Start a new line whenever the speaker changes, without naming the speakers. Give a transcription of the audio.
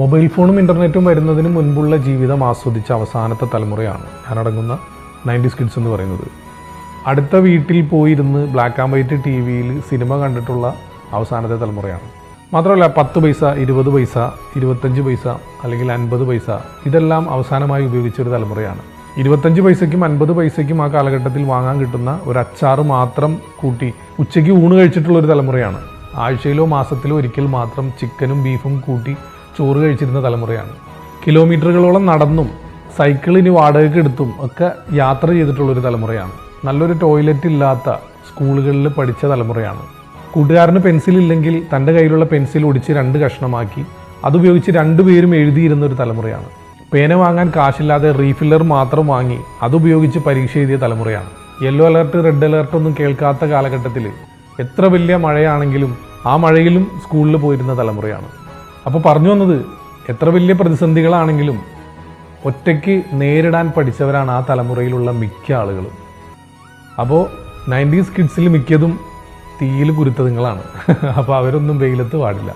Mobile ഫോണും ഇൻ്റർനെറ്റും വരുന്നതിന് മുൻപുള്ള ജീവിതം ആസ്വദിച്ച അവസാനത്തെ തലമുറയാണ് ഞാനടങ്ങുന്ന 90s കിഡ്സ് എന്ന് പറയുന്നത്. അടുത്ത വീട്ടിൽ പോയിരുന്ന് ബ്ലാക്ക് ആൻഡ് വൈറ്റ് ടി വിയിൽ സിനിമ കണ്ടിട്ടുള്ള അവസാനത്തെ തലമുറയാണ്. മാത്രമല്ല 10 പൈസ, 20 പൈസ, 25 പൈസ അല്ലെങ്കിൽ 50 പൈസ ഇതെല്ലാം അവസാനമായി ഉപയോഗിച്ചൊരു തലമുറയാണ്. 25 പൈസയ്ക്കും 50 പൈസയ്ക്കും ആ കാലഘട്ടത്തിൽ വാങ്ങാൻ കിട്ടുന്ന ഒരു അച്ചാറ് മാത്രം കൂട്ടി ഉച്ചയ്ക്ക് ഊണ് കഴിച്ചിട്ടുള്ളൊരു തലമുറയാണ്. ആഴ്ചയിലോ മാസത്തിലോ ഒരിക്കൽ മാത്രം ചിക്കനും ബീഫും കൂട്ടി ചോറ് കഴിച്ചിരുന്ന തലമുറയാണ്. കിലോമീറ്ററുകളോളം നടന്നും സൈക്കിളിന് വാടകയ്ക്ക് എടുത്തും ഒക്കെ യാത്ര ചെയ്തിട്ടുള്ളൊരു തലമുറയാണ്. നല്ലൊരു ടോയ്ലറ്റ് ഇല്ലാത്ത സ്കൂളുകളിൽ പഠിച്ച തലമുറയാണ്. കൂട്ടുകാരന് പെൻസിലില്ലെങ്കിൽ തൻ്റെ കയ്യിലുള്ള പെൻസിൽ ഒടിച്ച് 2 കഷ്ണമാക്കി അതുപയോഗിച്ച് 2 പേരും എഴുതിയിരുന്ന ഒരു തലമുറയാണ്. പേന വാങ്ങാൻ കാശില്ലാതെ റീഫില്ലർ മാത്രം വാങ്ങി അതുപയോഗിച്ച് പരീക്ഷ എഴുതിയ തലമുറയാണ്. യെല്ലോ അലർട്ട്, റെഡ് അലർട്ട് ഒന്നും കേൾക്കാത്ത കാലഘട്ടത്തിൽ എത്ര വലിയ മഴയാണെങ്കിലും ആ മഴയിലും സ്കൂളിൽ പോയിരുന്ന തലമുറയാണ്. അപ്പോൾ പറഞ്ഞു വന്നത്, എത്ര വലിയ പ്രതിസന്ധികളാണെങ്കിലും ഒറ്റയ്ക്ക് നേരിടാൻ പഠിച്ചവരാണ് ആ തലമുറയിലുള്ള മിക്ക ആളുകളും. അപ്പോൾ 90s കിഡ്സിൽ മിക്കതും തീയിൽ കുരുത്തതുങ്ങളാണ്. അപ്പോൾ അവരൊന്നും വെയിലത്ത് പാടില്ല.